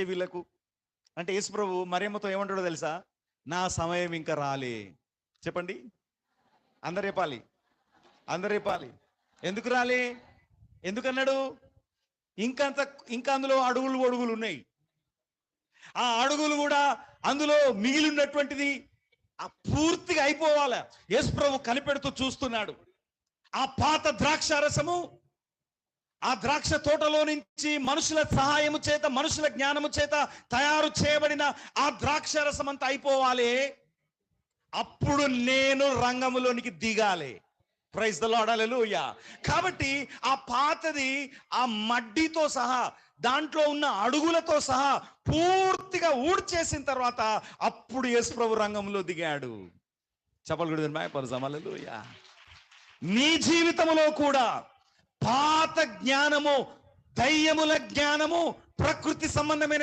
వీళ్ళకు అంటే యేసుప్రభు మరియమ్మతో ఏమంటాడో తెలుసా? నా సమయం ఇంకా రాలే. చెప్పండి, అందరు చెప్పాలి, అందరు చెప్పాలి. ఎందుకు రాలే? ఎందుకన్నాడు? ఇంకా అందులో అడుగులు ఉన్నాయి. ఆ అడుగులు కూడా అందులో మిగిలి ఉన్నటువంటిది పూర్తిగా అయిపోవాలి. యేసుప్రభు కనిపెడుతూ చూస్తున్నాడు. ఆ పాత ద్రాక్షారసము ఆ ద్రాక్ష తోటలో నుంచి మనుషుల సహాయము చేత, మనుషుల జ్ఞానము చేత తయారు చేయబడిన ఆ ద్రాక్షారసం అంతా అయిపోవాలి. అప్పుడు నేను రంగములోనికి దిగాలి. ప్రైజ్ ద లార్డ్, హల్లెలూయా. కాబట్టి ఆ పాతది ఆ మడ్డితో సహా, దాంట్లో ఉన్న అడుగులతో సహా పూర్తిగా ఊడ్చేసిన తర్వాత అప్పుడు యేసుప్రభు రంగంలో దిగాడు. చెప్పలు కూడా హల్లెలూయా. నీ జీవితంలో కూడా పాత జ్ఞానము, దయ్యముల జ్ఞానము, ప్రకృతి సంబంధమైన